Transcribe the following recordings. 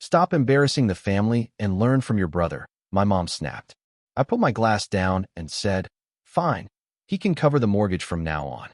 Stop embarrassing the family and learn from your brother, my mom snapped. I put my glass down and said, fine, he can cover the mortgage from now on.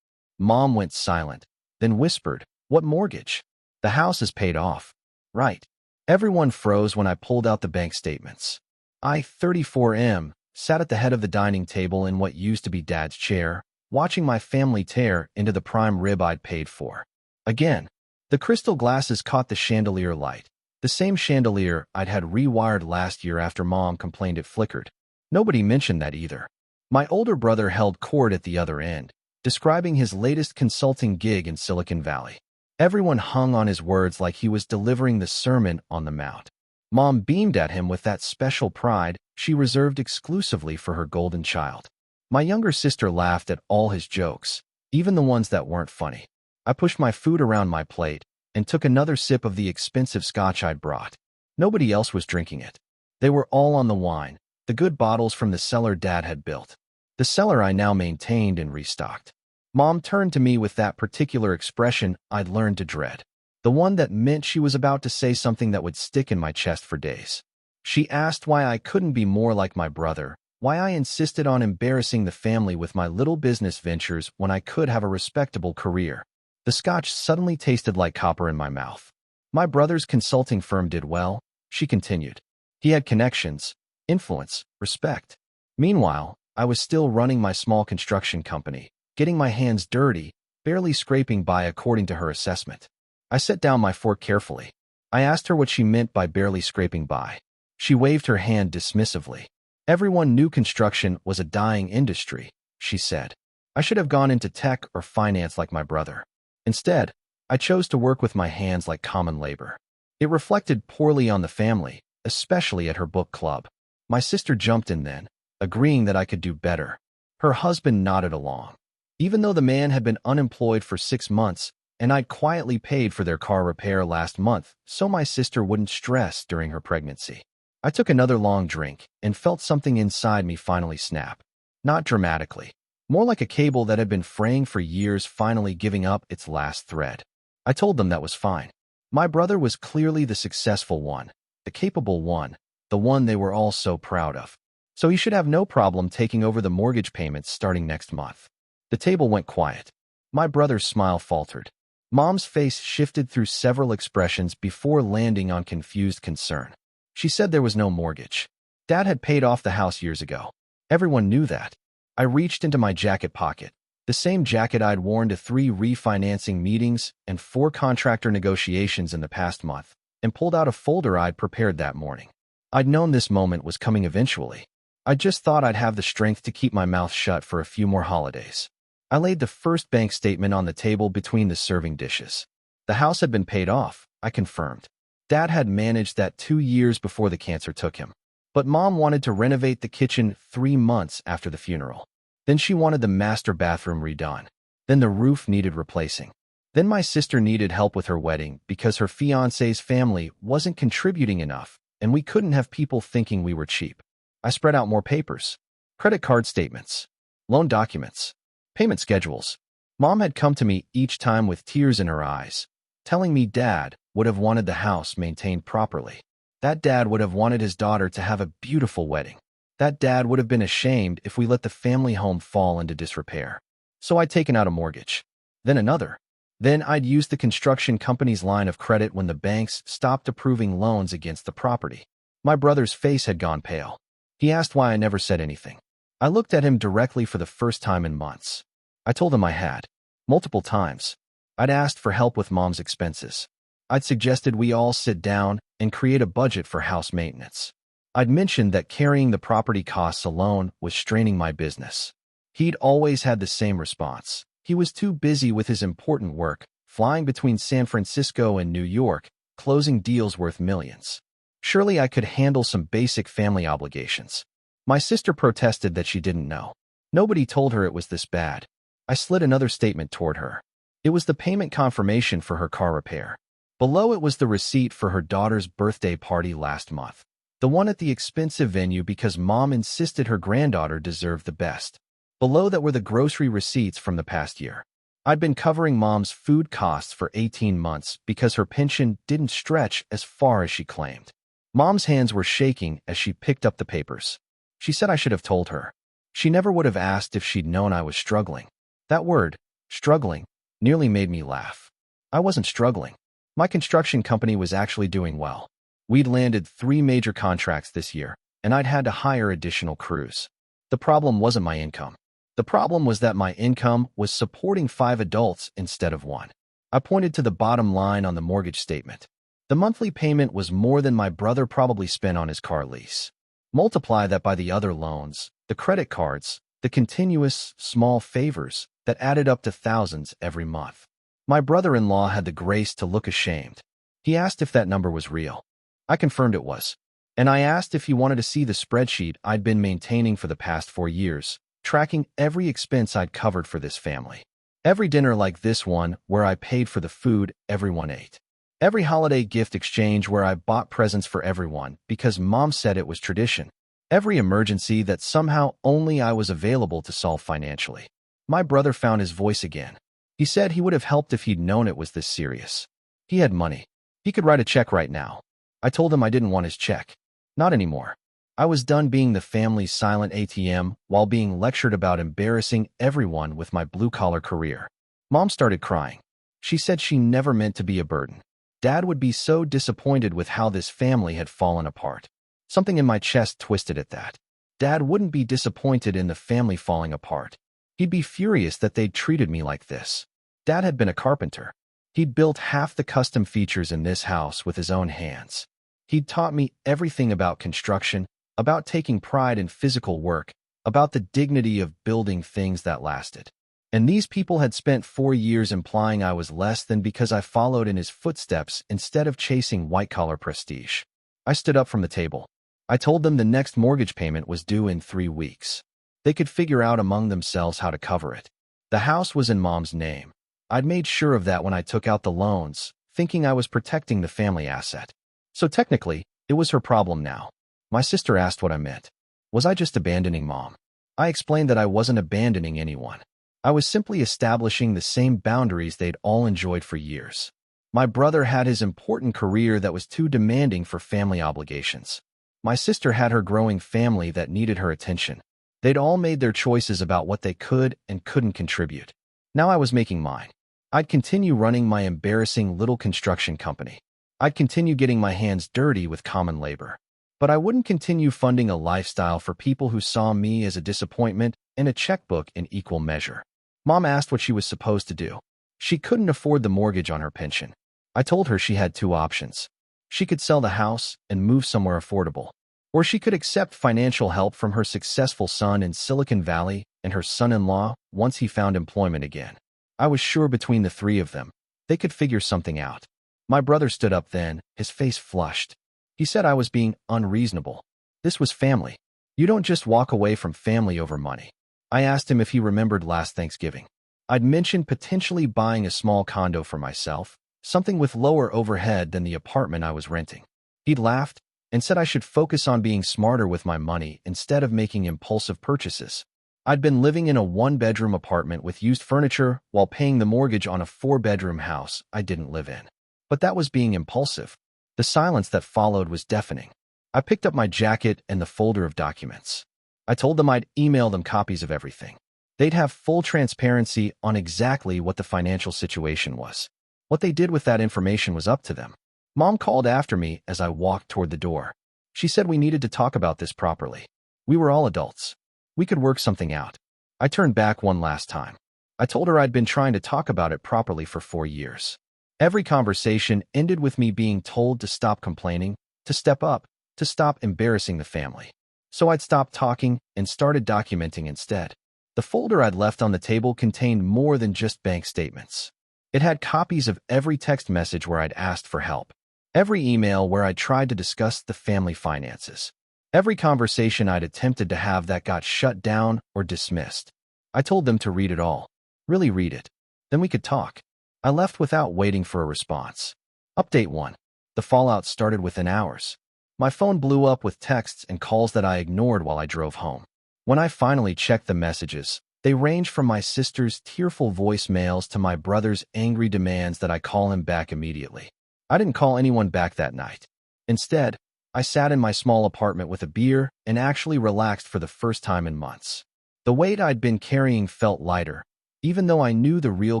Mom went silent, then whispered, what mortgage? The house is paid off. Right. Everyone froze when I pulled out the bank statements. I, 34M, sat at the head of the dining table in what used to be Dad's chair, watching my family tear into the prime rib I'd paid for. Again, the crystal glasses caught the chandelier light, the same chandelier I'd had rewired last year after Mom complained it flickered. Nobody mentioned that either. My older brother held court at the other end, describing his latest consulting gig in Silicon Valley. Everyone hung on his words like he was delivering the Sermon on the Mount. Mom beamed at him with that special pride she reserved exclusively for her golden child. My younger sister laughed at all his jokes, even the ones that weren't funny. I pushed my food around my plate and took another sip of the expensive scotch I'd brought. Nobody else was drinking it. They were all on the wine, the good bottles from the cellar Dad had built. The cellar I now maintained and restocked. Mom turned to me with that particular expression I'd learned to dread, the one that meant she was about to say something that would stick in my chest for days. She asked why I couldn't be more like my brother, why I insisted on embarrassing the family with my little business ventures when I could have a respectable career. The scotch suddenly tasted like copper in my mouth. My brother's consulting firm did well, she continued. He had connections, influence, respect. Meanwhile, I was still running my small construction company, getting my hands dirty, barely scraping by according to her assessment. I set down my fork carefully. I asked her what she meant by barely scraping by. She waved her hand dismissively. Everyone knew construction was a dying industry, she said. I should have gone into tech or finance like my brother. Instead, I chose to work with my hands like common labor. It reflected poorly on the family, especially at her book club. My sister jumped in then, agreeing that I could do better. Her husband nodded along. Even though the man had been unemployed for 6 months, and I'd quietly paid for their car repair last month so my sister wouldn't stress during her pregnancy. I took another long drink and felt something inside me finally snap. Not dramatically, more like a cable that had been fraying for years finally giving up its last thread. I told them that was fine. My brother was clearly the successful one, the capable one, the one they were all so proud of. So he should have no problem taking over the mortgage payments starting next month. The table went quiet. My brother's smile faltered. Mom's face shifted through several expressions before landing on confused concern. She said there was no mortgage. Dad had paid off the house years ago. Everyone knew that. I reached into my jacket pocket, the same jacket I'd worn to 3 refinancing meetings and 4 contractor negotiations in the past month, and pulled out a folder I'd prepared that morning. I'd known this moment was coming eventually. I just thought I'd have the strength to keep my mouth shut for a few more holidays. I laid the first bank statement on the table between the serving dishes. The house had been paid off, I confirmed. Dad had managed that 2 years before the cancer took him. But Mom wanted to renovate the kitchen 3 months after the funeral. Then she wanted the master bathroom redone. Then the roof needed replacing. Then my sister needed help with her wedding because her fiancé's family wasn't contributing enough, and we couldn't have people thinking we were cheap. I spread out more papers. Credit card statements. Loan documents. Payment schedules. Mom had come to me each time with tears in her eyes, telling me Dad would have wanted the house maintained properly. That Dad would have wanted his daughter to have a beautiful wedding. That Dad would have been ashamed if we let the family home fall into disrepair. So I'd taken out a mortgage. Then another. Then I'd used the construction company's line of credit when the banks stopped approving loans against the property. My brother's face had gone pale. He asked why I never said anything. I looked at him directly for the first time in months. I told him I had. Multiple times. I'd asked for help with Mom's expenses. I'd suggested we all sit down and create a budget for house maintenance. I'd mentioned that carrying the property costs alone was straining my business. He'd always had the same response. He was too busy with his important work, flying between San Francisco and New York, closing deals worth millions. Surely I could handle some basic family obligations. My sister protested that she didn't know. Nobody told her it was this bad. I slid another statement toward her. It was the payment confirmation for her car repair. Below it was the receipt for her daughter's birthday party last month. The one at the expensive venue because Mom insisted her granddaughter deserved the best. Below that were the grocery receipts from the past year. I'd been covering Mom's food costs for 18 months because her pension didn't stretch as far as she claimed. Mom's hands were shaking as she picked up the papers. She said I should have told her. She never would have asked if she'd known I was struggling. That word, struggling, nearly made me laugh. I wasn't struggling. My construction company was actually doing well. We'd landed 3 major contracts this year, and I'd had to hire additional crews. The problem wasn't my income. The problem was that my income was supporting 5 adults instead of 1. I pointed to the bottom line on the mortgage statement. The monthly payment was more than my brother probably spent on his car lease. Multiply that by the other loans, the credit cards, the continuous, small favors that added up to thousands every month. My brother-in-law had the grace to look ashamed. He asked if that number was real. I confirmed it was. And I asked if he wanted to see the spreadsheet I'd been maintaining for the past 4 years, tracking every expense I'd covered for this family. Every dinner like this one where I paid for the food everyone ate. Every holiday gift exchange where I bought presents for everyone because Mom said it was tradition. Every emergency that somehow only I was available to solve financially. My brother found his voice again. He said he would have helped if he'd known it was this serious. He had money. He could write a check right now. I told him I didn't want his check. Not anymore. I was done being the family's silent ATM while being lectured about embarrassing everyone with my blue-collar career. Mom started crying. She said she never meant to be a burden. Dad would be so disappointed with how this family had fallen apart. Something in my chest twisted at that. Dad wouldn't be disappointed in the family falling apart. He'd be furious that they'd treated me like this. Dad had been a carpenter. He'd built half the custom features in this house with his own hands. He'd taught me everything about construction, about taking pride in physical work, about the dignity of building things that lasted. And these people had spent 4 years implying I was less than because I followed in his footsteps instead of chasing white-collar prestige. I stood up from the table. I told them the next mortgage payment was due in 3 weeks. They could figure out among themselves how to cover it. The house was in Mom's name. I'd made sure of that when I took out the loans, thinking I was protecting the family asset. So technically, it was her problem now. My sister asked what I meant. Was I just abandoning Mom? I explained that I wasn't abandoning anyone. I was simply establishing the same boundaries they'd all enjoyed for years. My brother had his important career that was too demanding for family obligations. My sister had her growing family that needed her attention. They'd all made their choices about what they could and couldn't contribute. Now I was making mine. I'd continue running my embarrassing little construction company. I'd continue getting my hands dirty with common labor. But I wouldn't continue funding a lifestyle for people who saw me as a disappointment and a checkbook in equal measure. Mom asked what she was supposed to do. She couldn't afford the mortgage on her pension. I told her she had 2 options. She could sell the house and move somewhere affordable, or she could accept financial help from her successful son in Silicon Valley and her son-in-law once he found employment again. I was sure between the 3 of them, they could figure something out. My brother stood up then, his face flushed. He said I was being unreasonable. This was family. You don't just walk away from family over money. I asked him if he remembered last Thanksgiving. I'd mentioned potentially buying a small condo for myself, something with lower overhead than the apartment I was renting. He'd laughed and said I should focus on being smarter with my money instead of making impulsive purchases. I'd been living in a 1-bedroom apartment with used furniture while paying the mortgage on a 4-bedroom house I didn't live in. But that was being impulsive. The silence that followed was deafening. I picked up my jacket and the folder of documents. I told them I'd email them copies of everything. They'd have full transparency on exactly what the financial situation was. What they did with that information was up to them. Mom called after me as I walked toward the door. She said we needed to talk about this properly. We were all adults. We could work something out. I turned back one last time. I told her I'd been trying to talk about it properly for 4 years. Every conversation ended with me being told to stop complaining, to step up, to stop embarrassing the family. So I'd stopped talking and started documenting instead. The folder I'd left on the table contained more than just bank statements. It had copies of every text message where I'd asked for help, every email where I'd tried to discuss the family finances, every conversation I'd attempted to have that got shut down or dismissed. I told them to read it all. Really read it. Then we could talk. I left without waiting for a response. Update 1. The fallout started within hours. My phone blew up with texts and calls that I ignored while I drove home. When I finally checked the messages, They range from my sister's tearful voicemails to my brother's angry demands that I call him back immediately. I didn't call anyone back that night. Instead, I sat in my small apartment with a beer and actually relaxed for the first time in months. The weight I'd been carrying felt lighter, even though I knew the real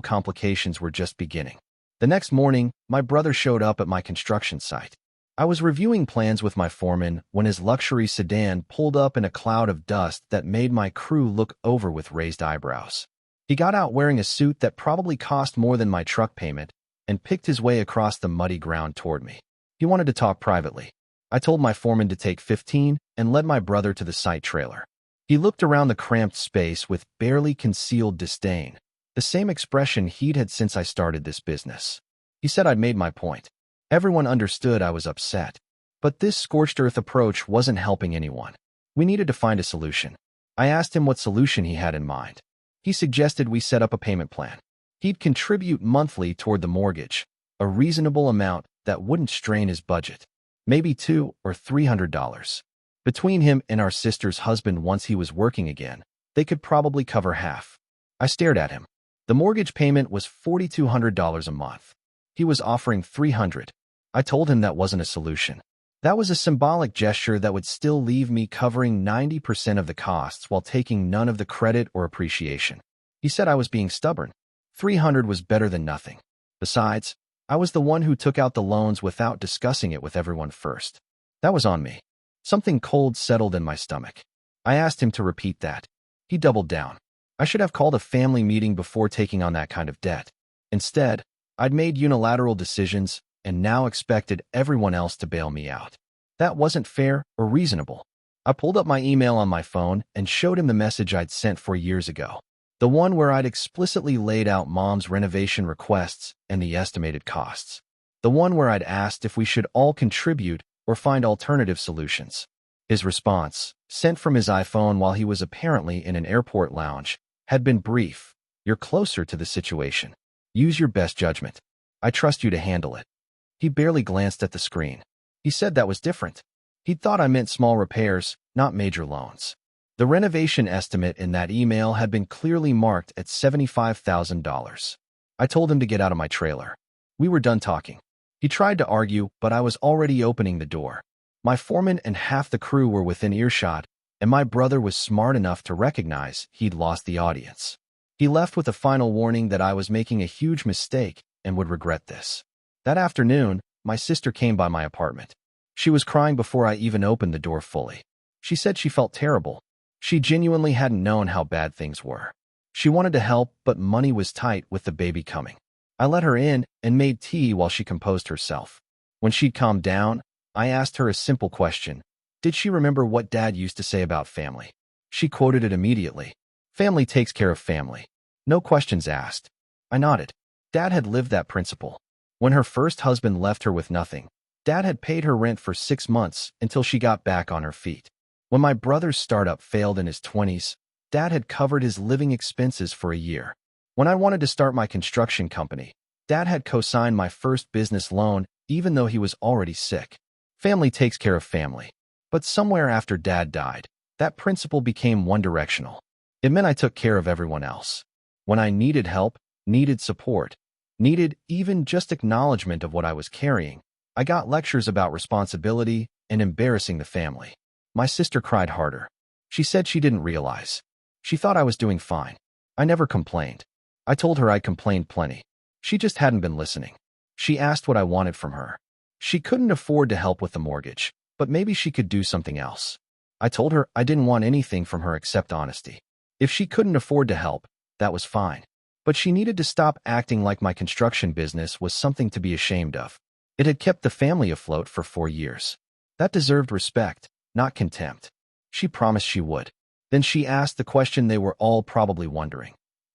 complications were just beginning. The next morning, my brother showed up at my construction site. I was reviewing plans with my foreman when his luxury sedan pulled up in a cloud of dust that made my crew look over with raised eyebrows. He got out wearing a suit that probably cost more than my truck payment and picked his way across the muddy ground toward me. He wanted to talk privately. I told my foreman to take 15 and led my brother to the site trailer. He looked around the cramped space with barely concealed disdain, the same expression he'd had since I started this business. He said I'd made my point. Everyone understood I was upset. But this scorched earth approach wasn't helping anyone. We needed to find a solution. I asked him what solution he had in mind. He suggested we set up a payment plan. He'd contribute monthly toward the mortgage, a reasonable amount that wouldn't strain his budget. Maybe $200 or $300. Between him and our sister's husband once he was working again, they could probably cover half. I stared at him. The mortgage payment was $4,200 a month. He was offering $300. I told him that wasn't a solution. That was a symbolic gesture that would still leave me covering 90% of the costs while taking none of the credit or appreciation. He said I was being stubborn. $300 was better than nothing. Besides, I was the one who took out the loans without discussing it with everyone first. That was on me. Something cold settled in my stomach. I asked him to repeat that. He doubled down. I should have called a family meeting before taking on that kind of debt. Instead, I'd made unilateral decisions and now expected everyone else to bail me out. That wasn't fair or reasonable. I pulled up my email on my phone and showed him the message I'd sent 4 years ago. The one where I'd explicitly laid out Mom's renovation requests and the estimated costs. The one where I'd asked if we should all contribute or find alternative solutions. His response, sent from his iPhone while he was apparently in an airport lounge, had been brief. You're closer to the situation. Use your best judgment. I trust you to handle it. He barely glanced at the screen. He said that was different. He'd thought I meant small repairs, not major loans. The renovation estimate in that email had been clearly marked at $75,000. I told him to get out of my trailer. We were done talking. He tried to argue, but I was already opening the door. My foreman and half the crew were within earshot, and my brother was smart enough to recognize he'd lost the audience. He left with a final warning that I was making a huge mistake and would regret this. That afternoon, my sister came by my apartment. She was crying before I even opened the door fully. She said she felt terrible. She genuinely hadn't known how bad things were. She wanted to help, but money was tight with the baby coming. I let her in and made tea while she composed herself. When she'd calmed down, I asked her a simple question. Did she remember what Dad used to say about family? She quoted it immediately. Family takes care of family. No questions asked. I nodded. Dad had lived that principle. When her first husband left her with nothing, Dad had paid her rent for 6 months until she got back on her feet. When my brother's startup failed in his 20s, Dad had covered his living expenses for a year. When I wanted to start my construction company, Dad had co-signed my first business loan even though he was already sick. Family takes care of family. But somewhere after Dad died, that principle became one-directional. It meant I took care of everyone else. When I needed help, needed support, needed even just acknowledgement of what I was carrying, I got lectures about responsibility and embarrassing the family. My sister cried harder. She said she didn't realize. She thought I was doing fine. I never complained. I told her I'd complained plenty. She just hadn't been listening. She asked what I wanted from her. She couldn't afford to help with the mortgage, but maybe she could do something else. I told her I didn't want anything from her except honesty. If she couldn't afford to help, that was fine. But she needed to stop acting like my construction business was something to be ashamed of. It had kept the family afloat for 4 years. That deserved respect, not contempt. She promised she would. Then she asked the question they were all probably wondering.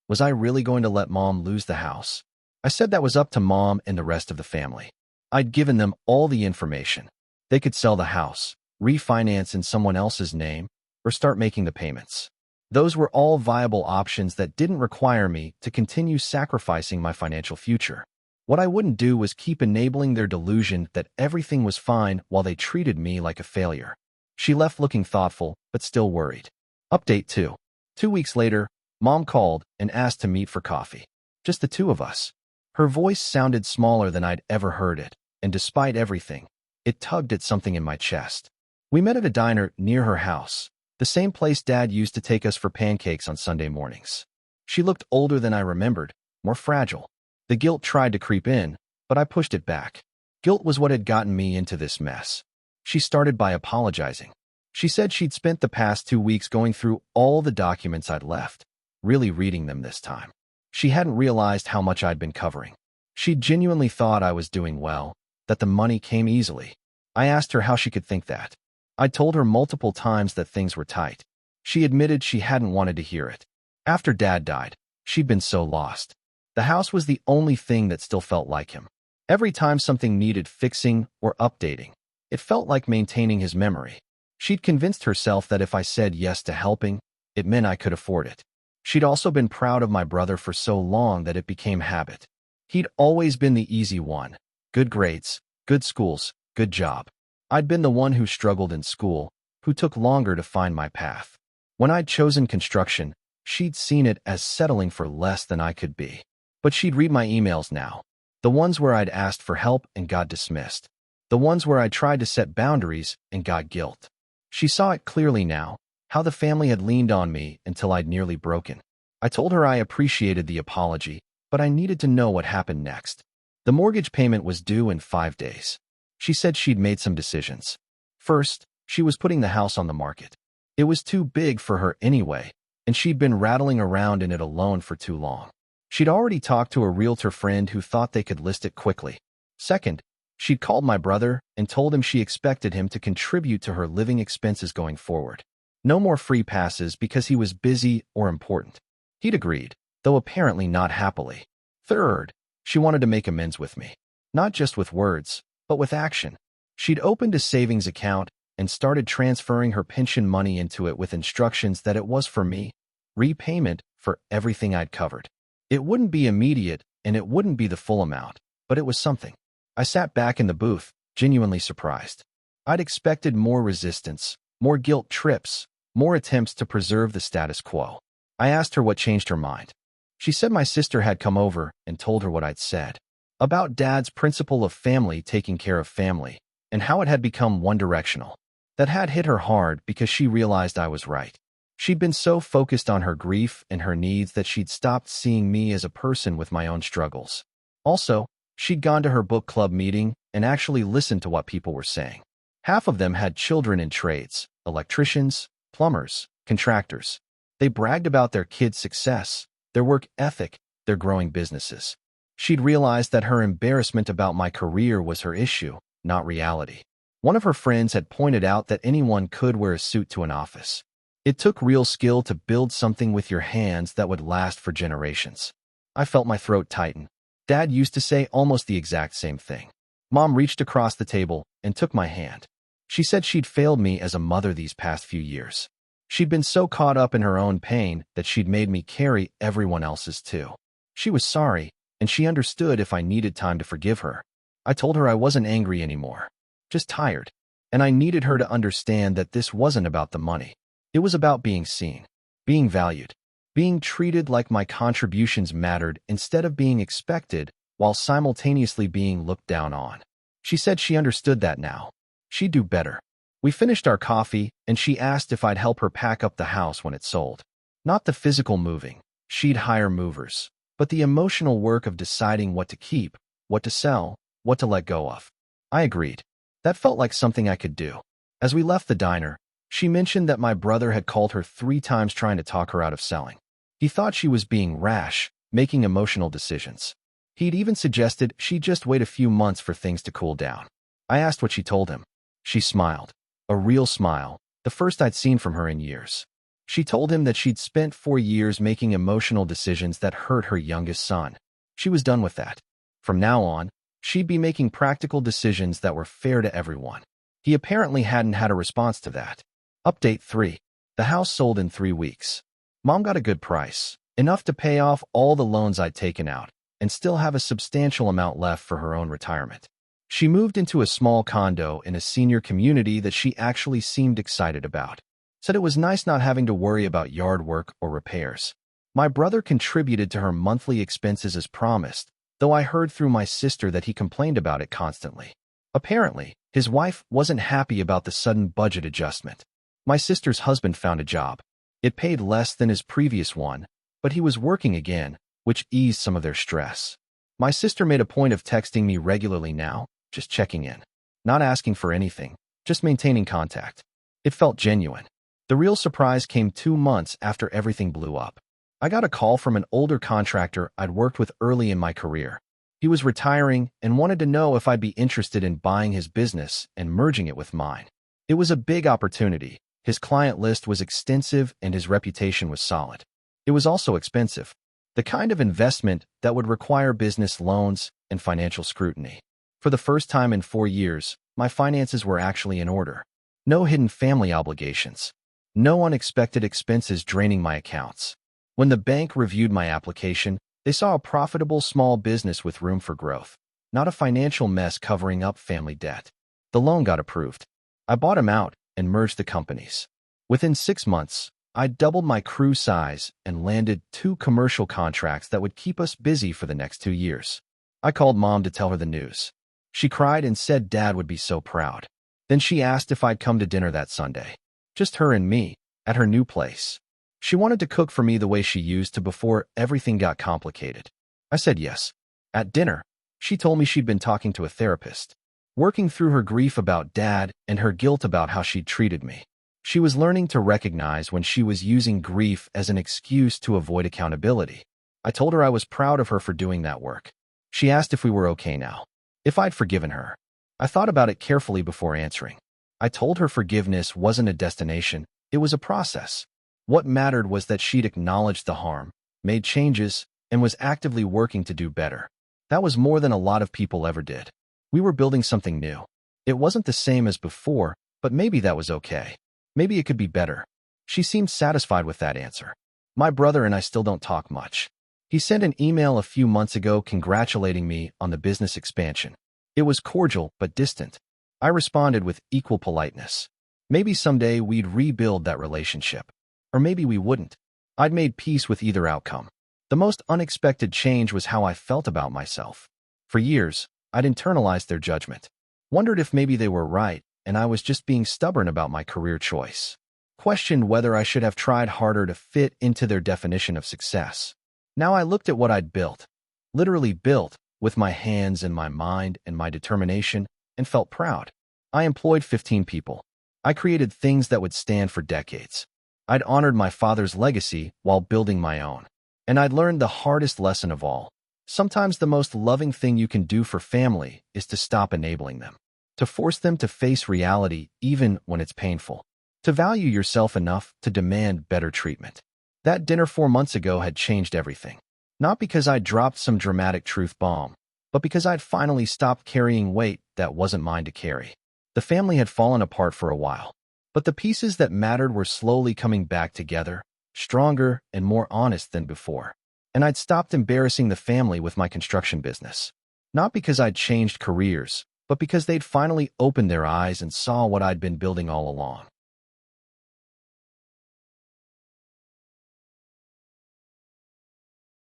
Was I really going to let Mom lose the house? I said that was up to Mom and the rest of the family. I'd given them all the information. They could sell the house, refinance in someone else's name, or start making the payments. Those were all viable options that didn't require me to continue sacrificing my financial future. What I wouldn't do was keep enabling their delusion that everything was fine while they treated me like a failure. She left looking thoughtful, but still worried. Update 2. 2 weeks later, Mom called and asked to meet for coffee. Just the two of us. Her voice sounded smaller than I'd ever heard it, and despite everything, it tugged at something in my chest. We met at a diner near her house, the same place Dad used to take us for pancakes on Sunday mornings. She looked older than I remembered, more fragile. The guilt tried to creep in, but I pushed it back. Guilt was what had gotten me into this mess. She started by apologizing. She said she'd spent the past 2 weeks going through all the documents I'd left, really reading them this time. She hadn't realized how much I'd been covering. She genuinely thought I was doing well, that the money came easily. I asked her how she could think that. I'd told her multiple times that things were tight. She admitted she hadn't wanted to hear it. After Dad died, she'd been so lost. The house was the only thing that still felt like him. Every time something needed fixing or updating, it felt like maintaining his memory. She'd convinced herself that if I said yes to helping, it meant I could afford it. She'd also been proud of my brother for so long that it became habit. He'd always been the easy one. Good grades, good schools, good job. I'd been the one who struggled in school, who took longer to find my path. When I'd chosen construction, she'd seen it as settling for less than I could be. But she'd read my emails now. The ones where I'd asked for help and got dismissed. The ones where I tried to set boundaries and got guilt. She saw it clearly now, how the family had leaned on me until I'd nearly broken. I told her I appreciated the apology, but I needed to know what happened next. The mortgage payment was due in 5 days. She said she'd made some decisions. First, she was putting the house on the market. It was too big for her anyway, and she'd been rattling around in it alone for too long. She'd already talked to a realtor friend who thought they could list it quickly. Second, she'd called my brother and told him she expected him to contribute to her living expenses going forward. No more free passes because he was busy or important. He'd agreed, though apparently not happily. Third, she wanted to make amends with me. Not just with words, but with action. She'd opened a savings account and started transferring her pension money into it with instructions that it was for me, repayment for everything I'd covered. It wouldn't be immediate and it wouldn't be the full amount, but it was something. I sat back in the booth, genuinely surprised. I'd expected more resistance, more guilt trips, more attempts to preserve the status quo. I asked her what changed her mind. She said my sister had come over and told her what I'd said. About Dad's principle of family taking care of family, and how it had become one-directional. That had hit her hard because she realized I was right. She'd been so focused on her grief and her needs that she'd stopped seeing me as a person with my own struggles. Also, she'd gone to her book club meeting and actually listened to what people were saying. Half of them had children in trades, electricians, plumbers, contractors. They bragged about their kids' success, their work ethic, their growing businesses. She'd realized that her embarrassment about my career was her issue, not reality. One of her friends had pointed out that anyone could wear a suit to an office. It took real skill to build something with your hands that would last for generations. I felt my throat tighten. Dad used to say almost the exact same thing. Mom reached across the table and took my hand. She said she'd failed me as a mother these past few years. She'd been so caught up in her own pain that she'd made me carry everyone else's too. She was sorry, and she understood if I needed time to forgive her. I told her I wasn't angry anymore, just tired, and I needed her to understand that this wasn't about the money. It was about being seen, being valued, being treated like my contributions mattered instead of being expected while simultaneously being looked down on. She said she understood that now. She'd do better. We finished our coffee, and she asked if I'd help her pack up the house when it sold. Not the physical moving, she'd hire movers, but the emotional work of deciding what to keep, what to sell, what to let go of. I agreed. That felt like something I could do. As we left the diner, she mentioned that my brother had called her 3 times trying to talk her out of selling. He thought she was being rash, making emotional decisions. He'd even suggested she just wait a few months for things to cool down. I asked what she told him. She smiled. A real smile, the first I'd seen from her in years. She told him that she'd spent 4 years making emotional decisions that hurt her youngest son. She was done with that. From now on, she'd be making practical decisions that were fair to everyone. He apparently hadn't had a response to that. Update 3. The house sold in 3 weeks. Mom got a good price, enough to pay off all the loans I'd taken out, and still have a substantial amount left for her own retirement. She moved into a small condo in a senior community that she actually seemed excited about. Said it was nice not having to worry about yard work or repairs. My brother contributed to her monthly expenses as promised, though I heard through my sister that he complained about it constantly. Apparently, his wife wasn't happy about the sudden budget adjustment. My sister's husband found a job. It paid less than his previous one, but he was working again, which eased some of their stress. My sister made a point of texting me regularly now, just checking in. Not asking for anything, just maintaining contact. It felt genuine. The real surprise came 2 months after everything blew up. I got a call from an older contractor I'd worked with early in my career. He was retiring and wanted to know if I'd be interested in buying his business and merging it with mine. It was a big opportunity. His client list was extensive and his reputation was solid. It was also expensive. The kind of investment that would require business loans and financial scrutiny. For the first time in 4 years, my finances were actually in order. No hidden family obligations. No unexpected expenses draining my accounts. When the bank reviewed my application, they saw a profitable small business with room for growth, not a financial mess covering up family debt. The loan got approved. I bought him out and merged the companies. Within 6 months, I doubled my crew size and landed 2 commercial contracts that would keep us busy for the next 2 years. I called Mom to tell her the news. She cried and said Dad would be so proud. Then she asked if I'd come to dinner that Sunday. Just her and me, at her new place. She wanted to cook for me the way she used to before everything got complicated. I said yes. At dinner, she told me she'd been talking to a therapist, working through her grief about Dad and her guilt about how she'd treated me. She was learning to recognize when she was using grief as an excuse to avoid accountability. I told her I was proud of her for doing that work. She asked if we were okay now, if I'd forgiven her. I thought about it carefully before answering. I told her forgiveness wasn't a destination, it was a process. What mattered was that she'd acknowledged the harm, made changes, and was actively working to do better. That was more than a lot of people ever did. We were building something new. It wasn't the same as before, but maybe that was okay. Maybe it could be better. She seemed satisfied with that answer. My brother and I still don't talk much. He sent an email a few months ago congratulating me on the business expansion. It was cordial but distant. I responded with equal politeness. Maybe someday we'd rebuild that relationship. Or maybe we wouldn't. I'd made peace with either outcome. The most unexpected change was how I felt about myself. For years, I'd internalized their judgment. Wondered if maybe they were right, and I was just being stubborn about my career choice. Questioned whether I should have tried harder to fit into their definition of success. Now I looked at what I'd built. Literally built, with my hands and my mind and my determination, and felt proud. I employed 15 people. I created things that would stand for decades. I'd honored my father's legacy while building my own. And I'd learned the hardest lesson of all. Sometimes the most loving thing you can do for family is to stop enabling them. To force them to face reality even when it's painful. To value yourself enough to demand better treatment. That dinner 4 months ago had changed everything. Not because I'd dropped some dramatic truth bomb, but because I'd finally stopped carrying weight that wasn't mine to carry. The family had fallen apart for a while, but the pieces that mattered were slowly coming back together, stronger and more honest than before. And I'd stopped embarrassing the family with my construction business. Not because I'd changed careers, but because they'd finally opened their eyes and saw what I'd been building all along.